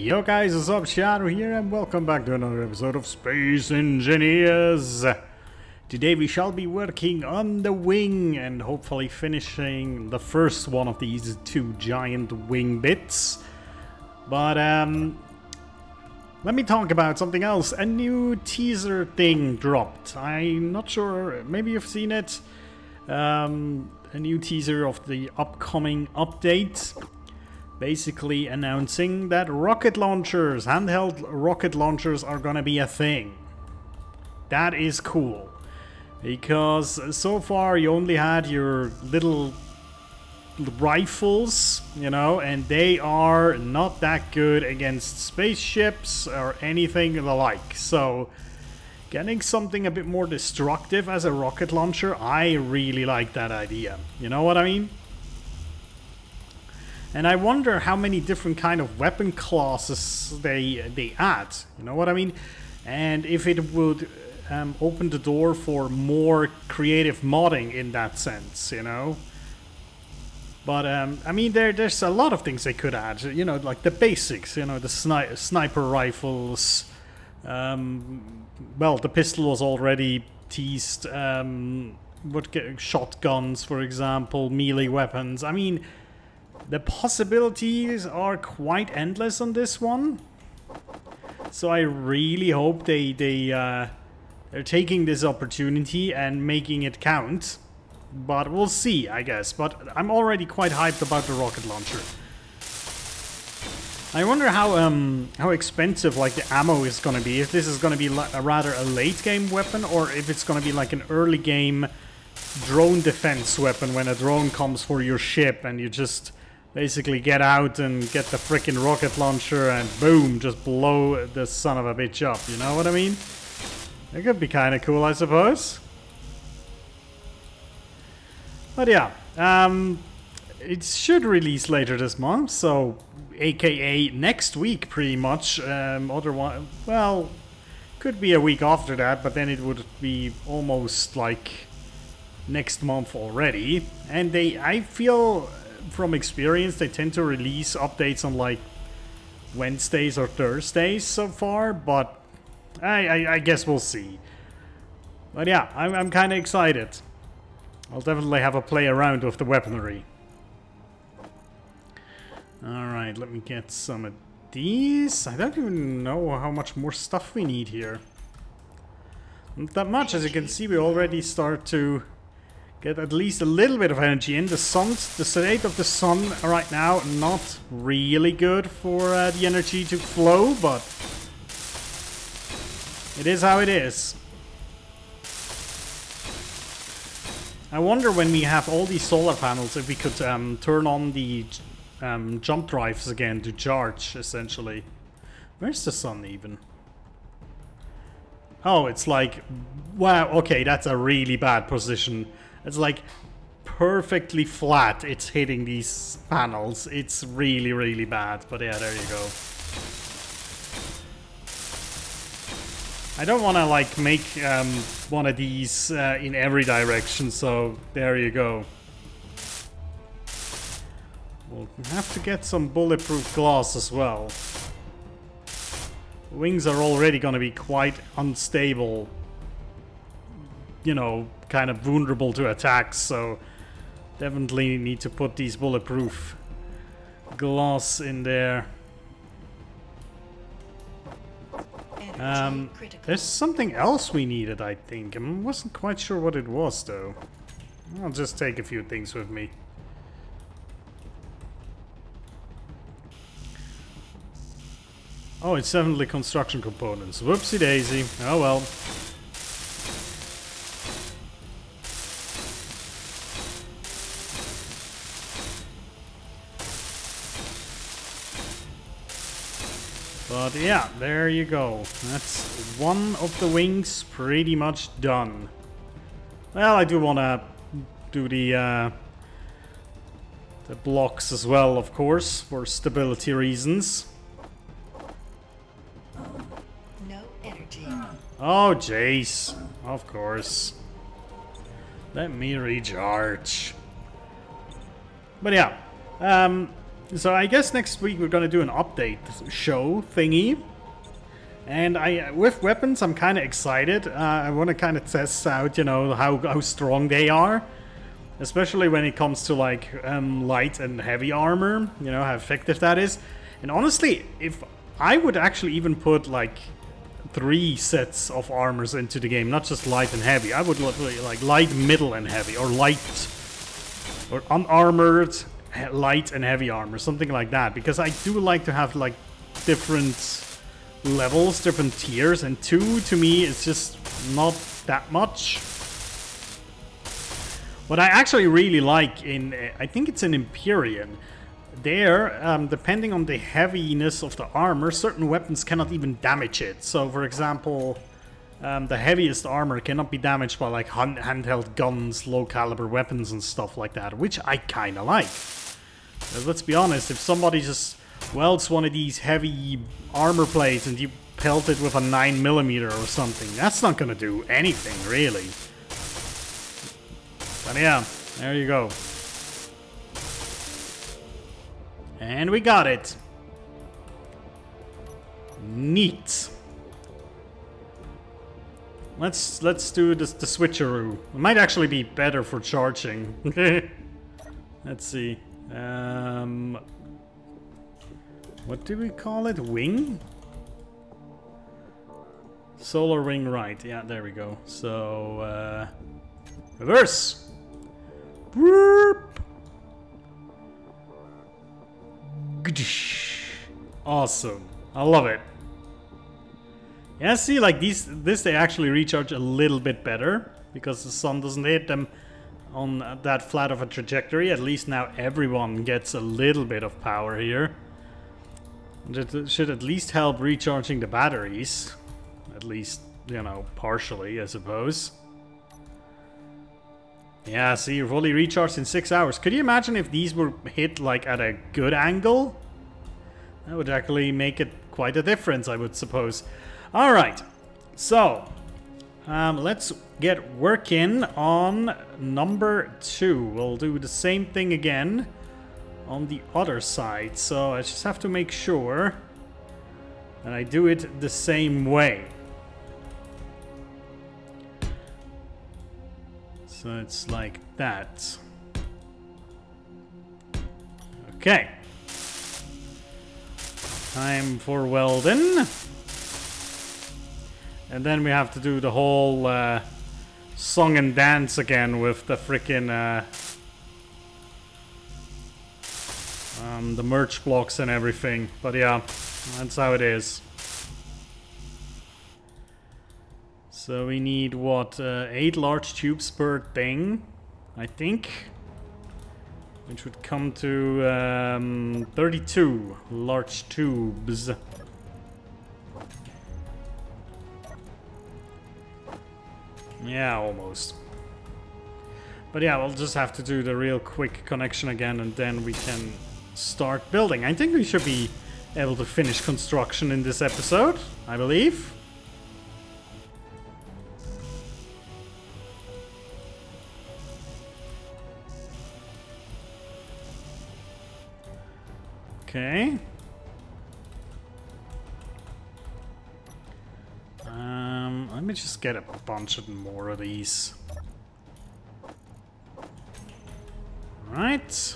Yo guys, what's up? Shadow here and welcome back to another episode of Space Engineers. Today we shall be working on the wing and hopefully finishing the first one of these two giant wing bits. But let me talk about something else. A new teaser thing dropped. I'm not sure, maybe you've seen it. A new teaser of the upcoming update. Basically announcing that rocket launchers, handheld rocket launchers, are gonna be a thing. That is cool. Because so far you only had your little rifles, you know, and they are not that good against spaceships or anything the like. So getting something a bit more destructive as a rocket launcher, I really like that idea. You know what I mean? And I wonder how many different kind of weapon classes they add, you know what I mean? And if it would open the door for more creative modding in that sense, you know? But I mean, there's a lot of things they could add, you know, like the basics, you know, the sniper rifles. Well, the pistol was already teased. Shotguns, for example, melee weapons. I mean, the possibilities are quite endless on this one, so I really hope they're taking this opportunity and making it count. But we'll see, I guess. But I'm already quite hyped about the rocket launcher. I wonder how expensive like the ammo is gonna be. If this is gonna be rather a late game weapon, or if it's gonna be like an early game drone defense weapon when a drone comes for your ship and you just basically get out and get the frickin' rocket launcher and boom, just blow the son of a bitch up, you know what I mean? It could be kind of cool, I suppose. But yeah, it should release later this month, so aka next week pretty much. Otherwise, well, could be a week after that, but then it would be almost like next month already. And I feel from experience, they tend to release updates on like Wednesdays or Thursdays so far, but I guess we'll see. But yeah, I'm kind of excited. I'll definitely have a play around with the weaponry. Alright, let me get some of these. I don't even know how much more stuff we need here. Not that much. As you can see, we already start to get at least a little bit of energy in. The state of the sun right now, not really good for the energy to flow, but it is how it is. I wonder when we have all these solar panels if we could turn on the jump drives again to charge, essentially. Where's the sun even? Oh, it's like, wow, okay, that's a really bad position. It's like perfectly flat. It's hitting these panels. It's really, really bad. But yeah, there you go. I don't want to like make one of these in every direction. So there you go. We'll have to get some bulletproof glass as well. Wings are already going to be quite unstable. You know, kind of vulnerable to attacks, so definitely need to put these bulletproof glass in there. There's something else we needed, I think. I wasn't quite sure what it was, though. I'll just take a few things with me. Oh, it's definitely construction components. Whoopsie daisy. Oh well. But yeah, there you go. That's one of the wings pretty much done. Well, I do want to do the blocks as well, of course, for stability reasons. No energy. Oh, jeez. Of course. Let me recharge. But yeah, So I guess next week we're gonna do an update show thingy. And with weapons, I'm kind of excited. I want to kind of test out, you know, how strong they are. Especially when it comes to, like, light and heavy armor. You know, how effective that is. And honestly, if I would actually even put, like, 3 sets of armors into the game. Not just light and heavy. I would like light, middle, and heavy. Or light... or unarmored, light, and heavy armor. Something like that. Because I do like to have, like, different... levels, different tiers, and 2 to me is just not that much. What I actually really like in, I think it's an Empyrean, there, depending on the heaviness of the armor, certain weapons cannot even damage it. So, for example, the heaviest armor cannot be damaged by like handheld guns, low caliber weapons and stuff like that, which I kind of like. Because let's be honest, if somebody just welds one of these heavy armor plates and you pelt it with a 9mm or something, that's not gonna do anything, really. But yeah, there you go. And we got it. Neat. Let's do this, the switcheroo. It might actually be better for charging. Let's see. What do we call it? Wing? Solar wing right. Yeah, there we go. So, reverse! Whoop! Awesome. I love it. Yeah, see, like this they actually recharge a little bit better because the sun doesn't hit them on that flat of a trajectory. At least now everyone gets a little bit of power here. It should at least help recharging the batteries. At least, you know, partially, I suppose. Yeah, see, you're fully recharged in 6 hours. Could you imagine if these were hit, like, at a good angle? That would actually make it quite a difference, I would suppose. Alright, so, let's get working on number 2. We'll do the same thing again on the other side. So I just have to make sure that I do it the same way. So it's like that. Okay. Time for welding. And then we have to do the whole song and dance again with the frickin' the merch blocks and everything. But yeah, that's how it is. So we need, what, 8 large tubes per thing, I think. Which would come to 32 large tubes. Yeah, almost. But yeah, we'll just have to do the real quick connection again and then we can start building. I think we should be able to finish construction in this episode, I believe. Okay. Let me just get a bunch of more of these. Right.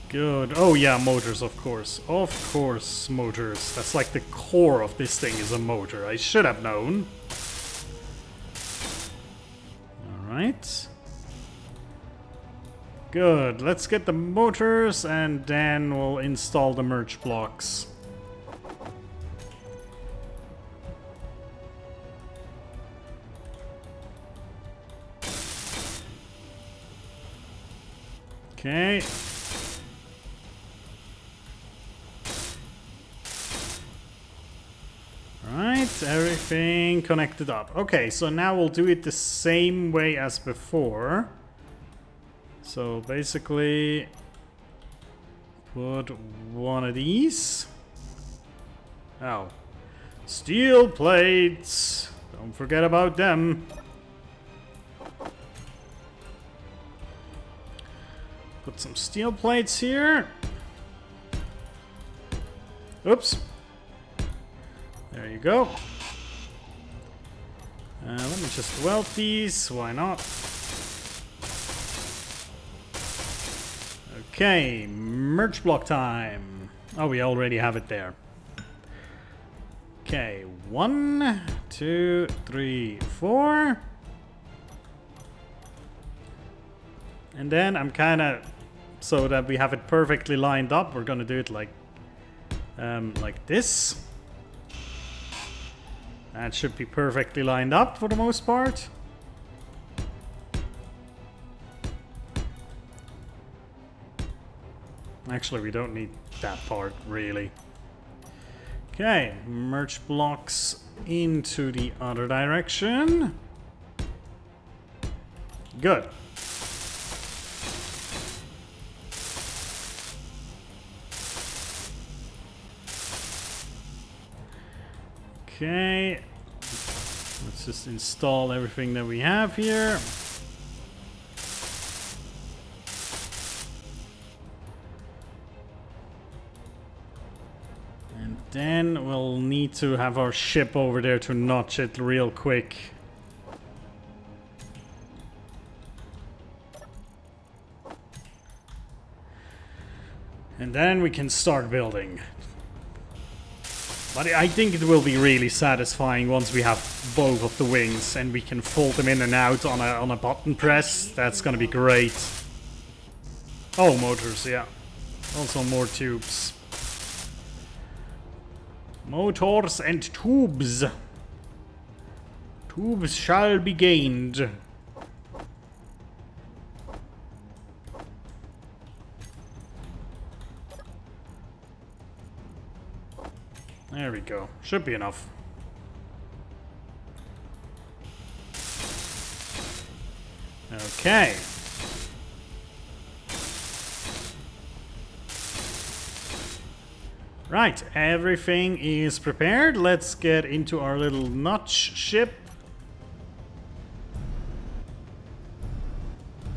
Good. Oh yeah, motors, of course. Of course, motors. That's like the core of this thing is a motor. I should have known. Alright. Good. Let's get the motors and then we'll install the merge blocks. Okay. Alright, everything connected up. Okay, so now we'll do it the same way as before. So basically, put one of these. Oh. Steel plates! Don't forget about them. Put some steel plates here. Oops. There you go. Let me just weld these. Why not? Okay, merge block time. Oh, we already have it there. Okay, 1, 2, 3, 4. And then I'm kind of, so that we have it perfectly lined up, we're gonna do it like this. That should be perfectly lined up for the most part. Actually, we don't need that part, really. Okay, merge blocks into the other direction. Good. Okay, let's just install everything that we have here. And then we'll need to have our ship over there to notch it real quick. And then we can start building. But I think it will be really satisfying once we have both of the wings and we can fold them in and out on a button press. That's gonna be great. Oh, motors, yeah. Also more tubes. Motors and tubes. Tubes shall be gained. There we go. Should be enough. Okay. Right, everything is prepared. Let's get into our little notch ship.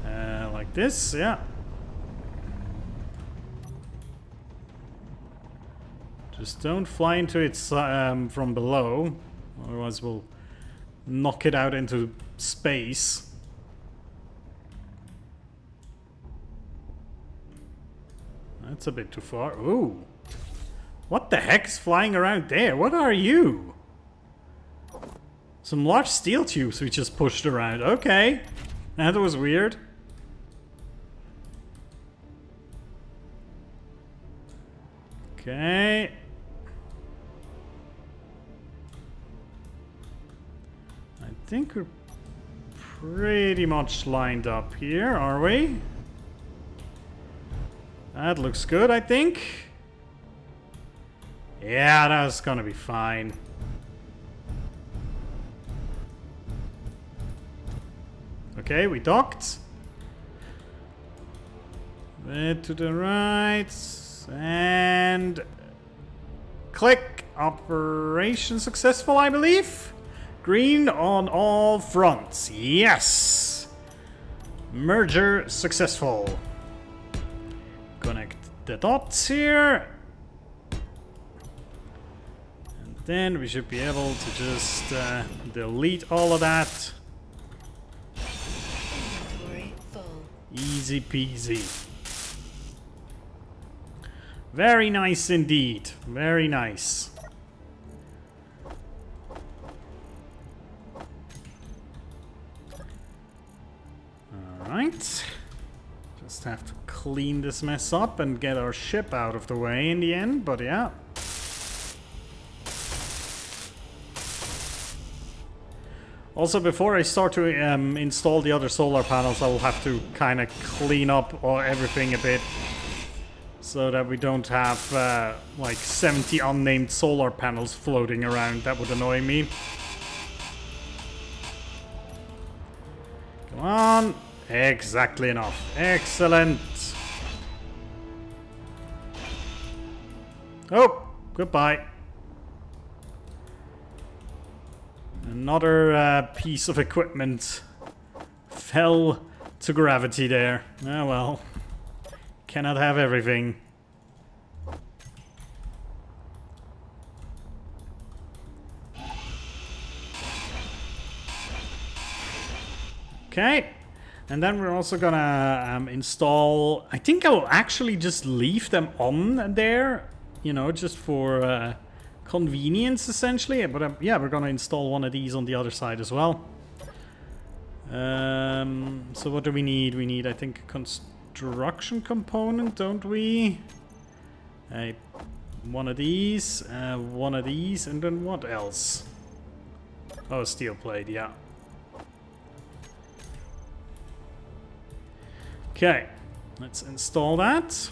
Like this, yeah. Just don't fly into it from below, otherwise we'll knock it out into space. That's a bit too far. Ooh. What the heck is flying around there? What are you? Some large steel tubes we just pushed around. Okay. That was weird. Okay. I think we're pretty much lined up here, are we? That looks good, I think. Yeah, that's gonna be fine. Okay, we docked. Bit to the right. And click. Operation successful, I believe. Green on all fronts. Yes. Merger successful. Connect the dots here. And then we should be able to just delete all of that. Inventory full. Easy peasy. Very nice indeed. Very nice. Alright. Just have to clean this mess up and get our ship out of the way in the end, but yeah. Also, before I start to install the other solar panels, I will have to kind of clean up everything a bit. So that we don't have like 70 unnamed solar panels floating around. That would annoy me. Come on. Exactly enough. Excellent. Oh, goodbye. Another piece of equipment fell to gravity there. Oh well. Cannot have everything. Okay. And then we're also gonna install... I think I will actually just leave them on there. You know, just for convenience, essentially. But yeah, we're gonna install one of these on the other side as well. So what do we need? We need, I think, a construction component, don't we? One of these, and then what else? Oh, steel plate, yeah. Okay, let's install that.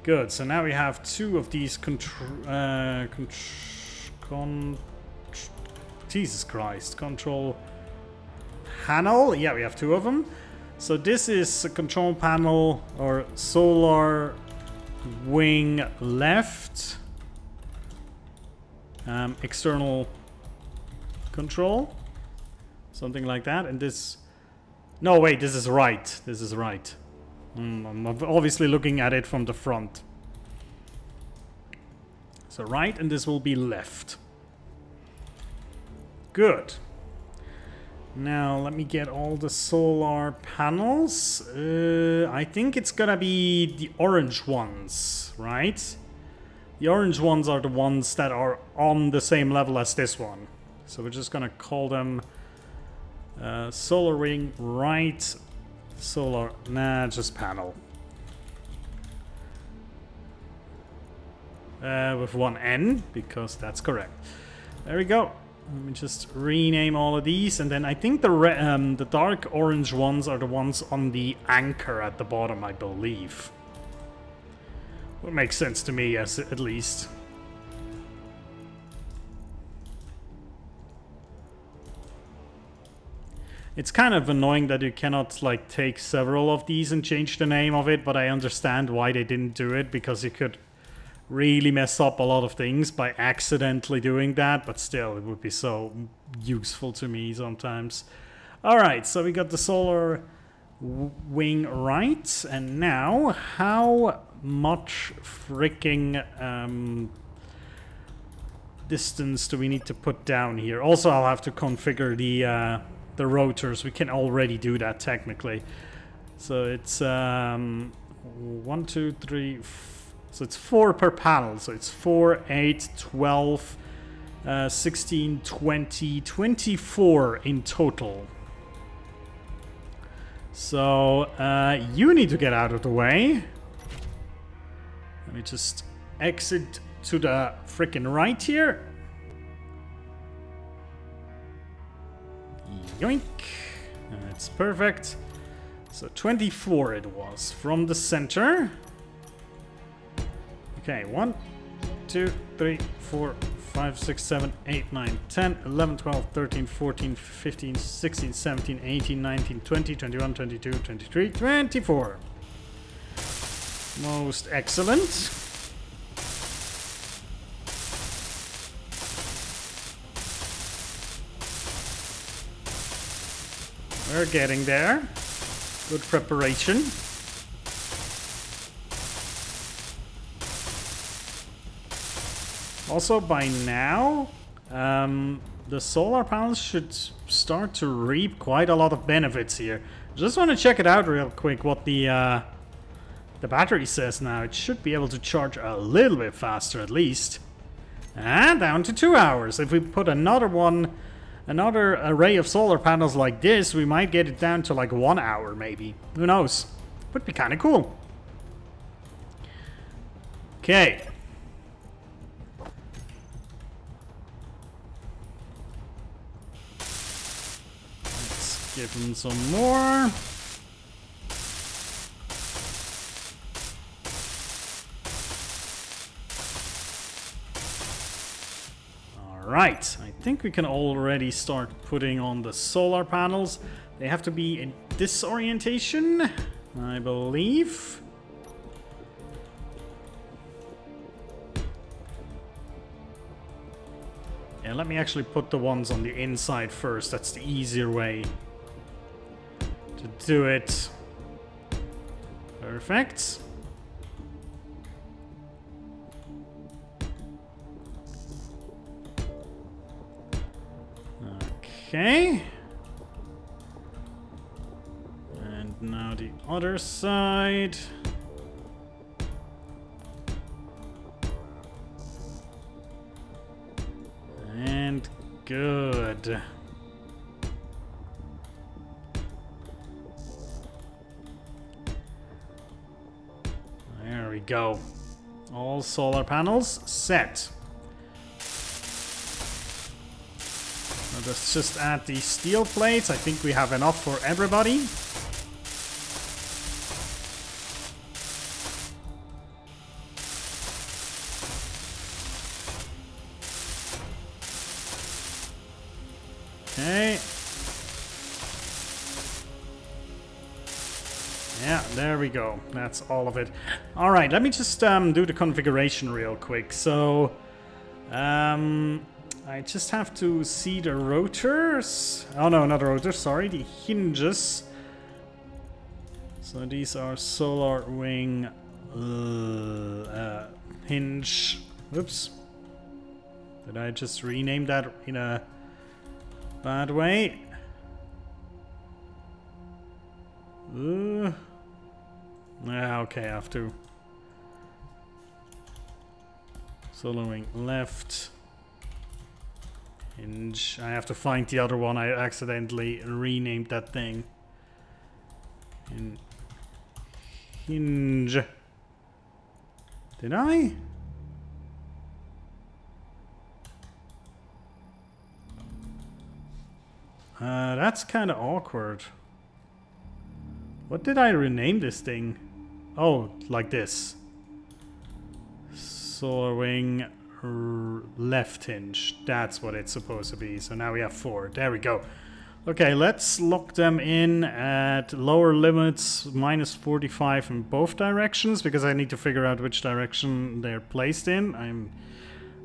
Good, so now we have two of these Jesus Christ, control panel. Yeah, we have two of them. So this is a control panel or solar wing left. External control. Something like that. And this... No, wait, this is right. This is right. I'm obviously looking at it from the front. So right, and this will be left. Good. Now, let me get all the solar panels. I think it's gonna be the orange ones, right? The orange ones are the ones that are on the same level as this one. So we're just gonna call them solar wing right, solar, nah, just panel. With one N, because that's correct. There we go. Let me just rename all of these, and then I think the dark orange ones are the ones on the anchor at the bottom, I believe. Would make sense to me, as at least. It's kind of annoying that you cannot like take several of these and change the name of it, but I understand why they didn't do it, because you could really mess up a lot of things by accidentally doing that, but still, it would be so useful to me sometimes. Alright, so we got the solar wing right, and now, how much freaking distance do we need to put down here? Also, I'll have to configure the rotors. We can already do that, technically. So it's 1, 2, 3, 4. So it's 4 per panel, so it's 4, 8, 12, 16, 20, 24 in total. So you need to get out of the way. Let me just exit to the frickin' right here. Yoink. That's perfect. So 24 it was from the center. Okay, 1, 2, 3, 4, 5, 6, 7, 8, 9, 10, 11, 12, 13, 14, 15, 16, 17, 18, 19, 20, 21, 22, 23, 24. Most excellent. We're getting there. Good preparation. Also, by now, the solar panels should start to reap quite a lot of benefits here. Just want to check it out real quick, what the battery says now. It should be able to charge a little bit faster, at least. And down to 2 hours. If we put another array of solar panels like this, we might get it down to like 1 hour, maybe. Who knows? Would be kind of cool. Okay. Give him some more. Alright, I think we can already start putting on the solar panels. They have to be in this orientation, I believe. Yeah, let me actually put the ones on the inside first. That's the easier way. to do it. Perfect. Okay. And now the other side. And good. There we go. All solar panels set. Let's just add these steel plates. I think we have enough for everybody. Okay. Yeah, there we go. That's all of it. All right, let me just do the configuration real quick. So, I just have to see the rotors. Oh no, not the rotors, sorry, the hinges. So these are solar wing hinge. Oops. Did I just rename that in a bad way? Yeah, okay, I have to. Solar wing left. Hinge. I have to find the other one. I accidentally renamed that thing. Hinge. Did I? That's kind of awkward. What did I rename this thing? Oh, like this. Solar wing left hinge. That's what it's supposed to be. So now we have 4. There we go. Okay, let's lock them in at lower limits, -45 in both directions, because I need to figure out which direction they're placed in. I'm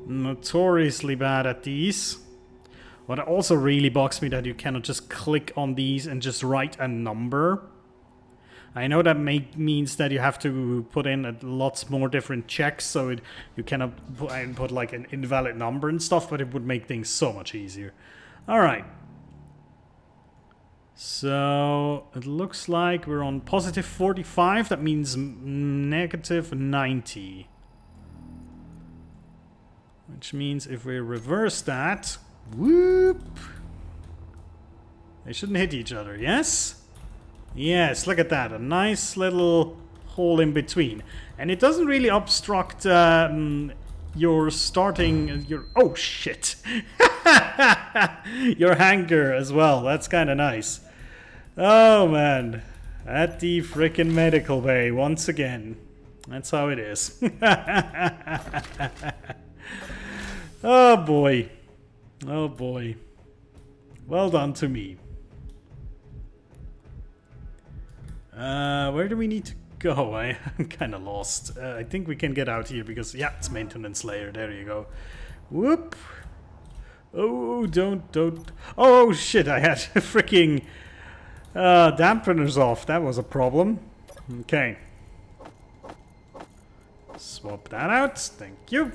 notoriously bad at these. What also really bugs me that you cannot just click on these and just write a number. I know that means that you have to put in lots more different checks, so you cannot put like an invalid number and stuff, but it would make things so much easier. Alright. So it looks like we're on +45, that means -90. Which means if we reverse that, whoop, they shouldn't hit each other, yes? Yes, look at that, a nice little hole in between. And it doesn't really obstruct your starting, oh shit! Your hangar as well, that's kind of nice. Oh man, at the frickin' medical bay once again. That's how it is. Oh boy. Oh boy. Well done to me. Where do we need to go? I'm kind of lost. I think we can get out here because, yeah, it's maintenance layer. There you go. Whoop. Oh, don't. Oh, shit, I had freaking dampeners off. That was a problem. Okay. Swap that out. Thank you.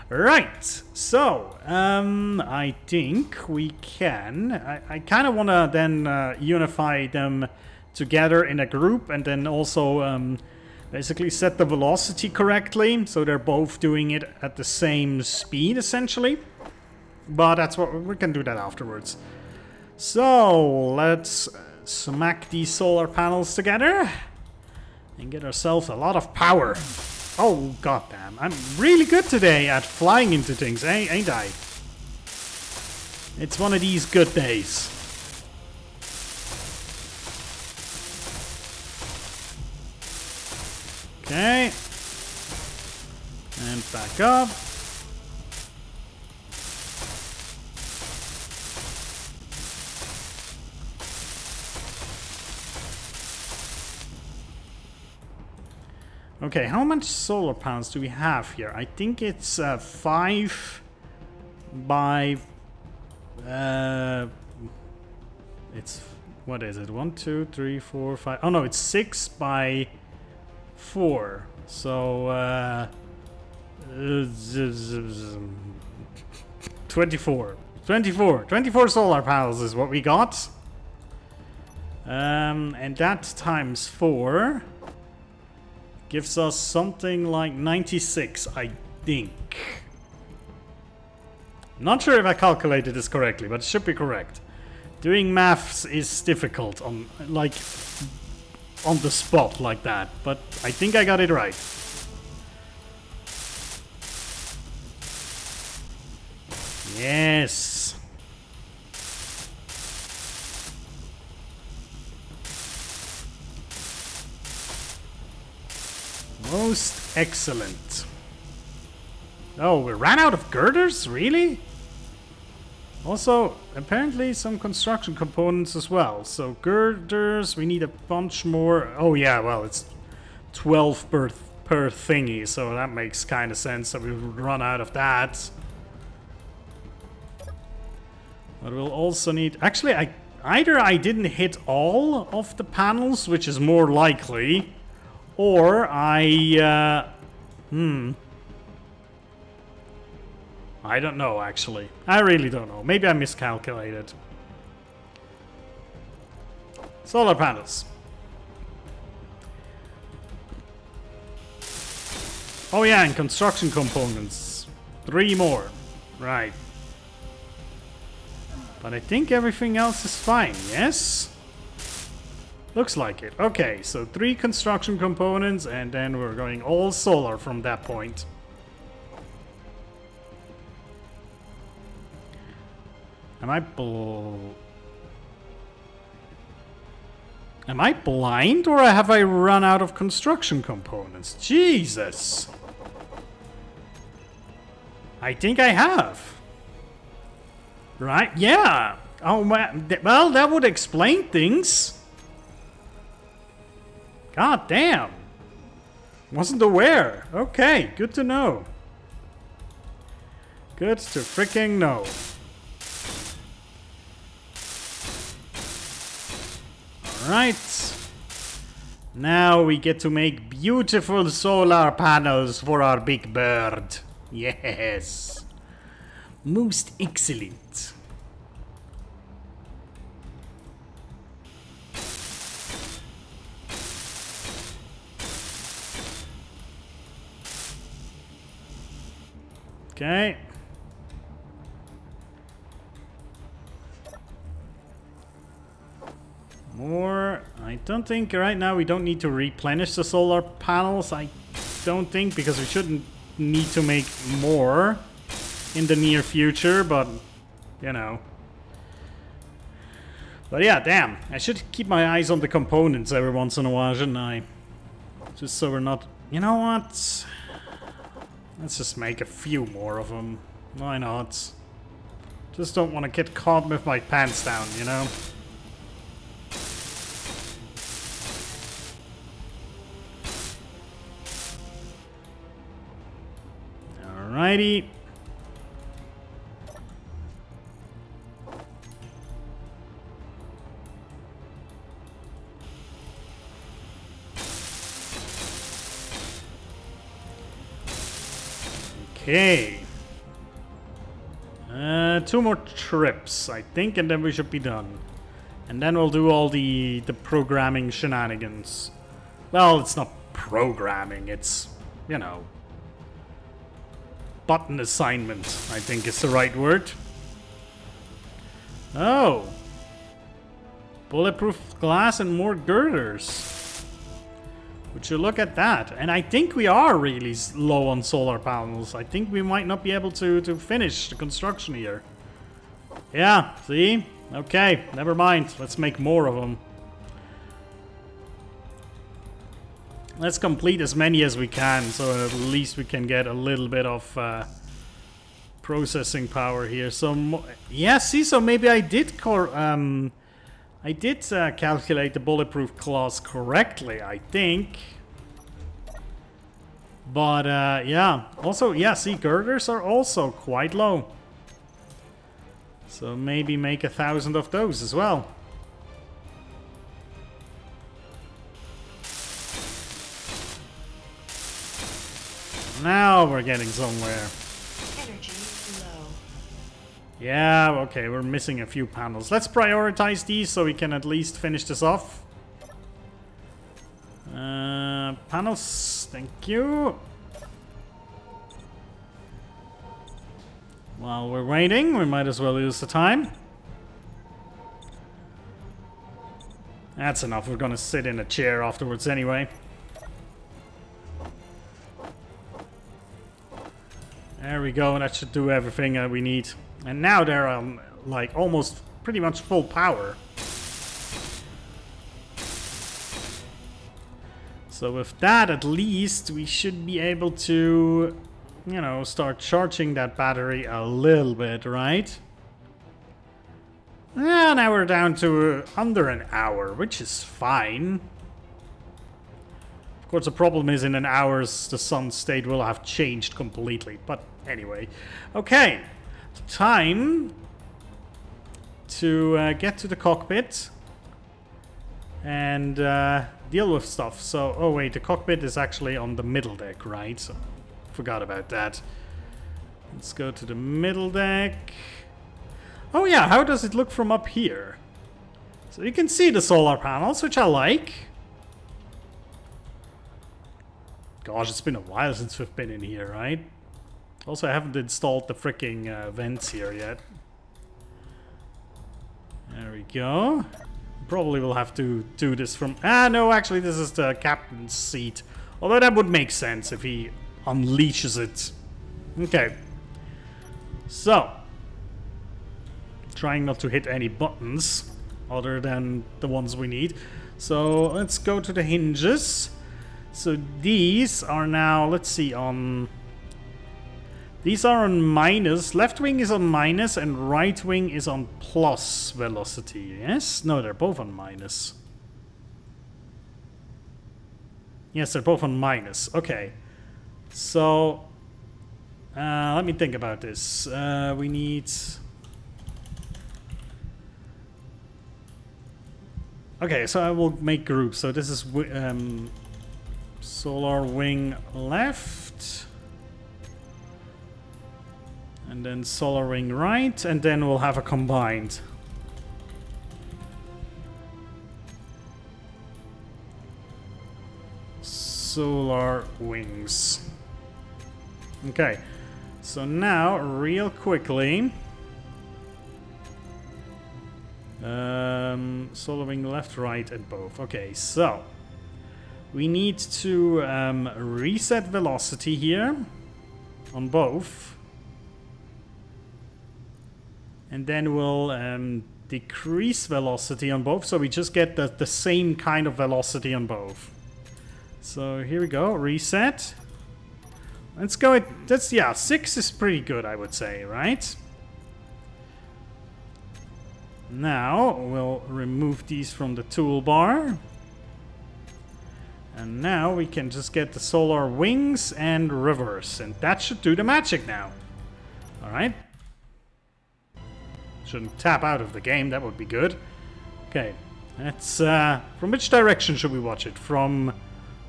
Right. So, I think we can. I kind of want to then unify them together in a group, and then also basically set the velocity correctly, so they're both doing it at the same speed essentially. But that's what we can do that afterwards. So let's smack these solar panels together and get ourselves a lot of power. Oh goddamn, I'm really good today at flying into things, ain't I? It's one of these good days. Okay, and back up. Okay, how much solar panels do we have here? I think it's 5 by... it's What is it? 1, 2, 3, 4, 5. Oh no, it's 6 by 4. So 24. 24 solar panels is what we got. And that times 4 gives us something like 96, I think. Not sure if I calculated this correctly, but it should be correct. Doing maths is difficult on the spot like that, but I think I got it right. Yes. Most excellent. Oh, we ran out of girders? Really? Also, apparently some construction components as well. So girders, we need a bunch more. Oh yeah, well, it's 12 per thingy, so that makes kind of sense that we would run out of that. But we'll also need... Actually, either I didn't hit all of the panels, which is more likely, or I don't know, actually. I really don't know. Maybe I miscalculated. Solar panels. Oh yeah, and construction components. 3 more. Right. But I think everything else is fine, yes? Looks like it. Okay, so 3 construction components, and then we're going all solar from that point. Am I blind, or have I run out of construction components? Jesus! I think I have. Right? Yeah! Oh, well, that would explain things. God damn! Wasn't aware. Okay, good to know. Good to freaking know. Alright. Now we get to make beautiful solar panels for our big bird. Yes. Most excellent. Okay. More. I don't think right now we don't need to replenish the solar panels. I don't think, because we shouldn't need to make more in the near future, but you know. But yeah, damn. I should keep my eyes on the components every once in a while, shouldn't I? Just so we're not... You know what? Let's just make a few more of them. Why not? Just don't want to get caught with my pants down, you know? Alrighty. Okay. 2 more trips, I think, and then we should be done. And then we'll do all the programming shenanigans. Well, it's not programming, it's, you know, button assignment, I think is the right word. Oh. Bulletproof glass and more girders. Would you look at that? And I think we are really low on solar panels. I think we might not be able to finish the construction here. Yeah, see? Okay, never mind. Let's make more of them. Let's complete as many as we can, so at least we can get a little bit of processing power here. So, yeah, see, so maybe I did calculate the bulletproof class correctly, I think. But, yeah. Also, yeah, see, girders are also quite low. So maybe make 1,000 of those as well. Now we're getting somewhere. Energy low. Yeah, okay, we're missing a few panels. Let's prioritize these so we can at least finish this off. Panels, thank you. While we're waiting, we might as well use the time. That's enough, we're gonna sit in a chair afterwards anyway. There we go, that should do everything we need. And now they're like almost pretty much full power. So with that, at least, we should be able to, you know, start charging that battery a little bit, right? Yeah, now we're down to under an hour, which is fine. Of course, the problem is in an hour's the sun state will have changed completely. But anyway, okay, time to get to the cockpit and deal with stuff. So, oh wait, the cockpit is actually on the middle deck, right? So, forgot about that. Let's go to the middle deck. Oh yeah, how does it look from up here? So you can see the solar panels, which I like. Gosh, it's been a while since we've been in here, right? Also, I haven't installed the freaking vents here yet. There we go. Probably will have to do this from... Ah, no, actually, this is the captain's seat. Although that would make sense if he unleashes it. Okay. So. Trying not to hit any buttons other than the ones we need. So, let's go to the hinges. So, these are now, let's see, on... These are on minus. Left wing is on minus and right wing is on plus velocity. Yes? No, they're both on minus. Yes, they're both on minus. Okay. So, let me think about this. We need... Okay, so I will make groups. So this is solar wing left. And then solar wing right, and then we'll have a combined. Solar wings. Okay, so now, real quickly. Solar wing left, right, and both. Okay, so. We need to reset velocity here. On both. And then we'll decrease velocity on both, so we just get the same kind of velocity on both. So here we go, reset. Let's go at, that's, yeah, 6 is pretty good, I would say, right? Now, we'll remove these from the toolbar. And now we can just get the solar wings and reverse, and that should do the magic now. Alright. Shouldn't tap out of the game, that would be good. Okay, let's, from which direction should we watch it? From,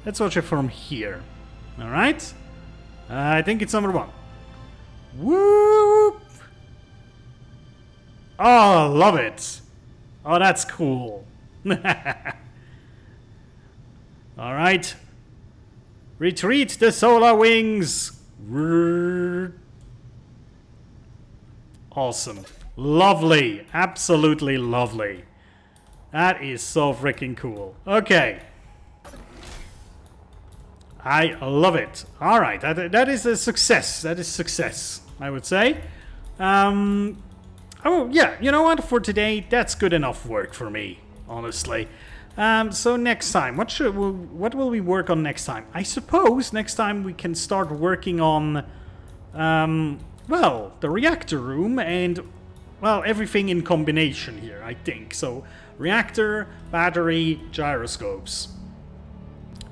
let's watch it from here. Alright? I think it's number 1. Whoop! Oh, love it! Oh, that's cool. Alright. Retreat the solar wings! Awesome. Lovely. Absolutely lovely. That is so freaking cool. Okay. I love it. Alright, that is a success. That is success, I would say. Oh, yeah, you know what? For today, that's good enough work for me, honestly. So next time, what will we work on next time? I suppose next time we can start working on, well, the reactor room and... Well, everything in combination here, I think. So, reactor, battery, gyroscopes.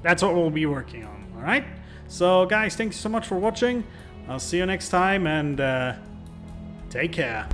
That's what we'll be working on, alright? So, guys, thanks so much for watching. I'll see you next time, and take care.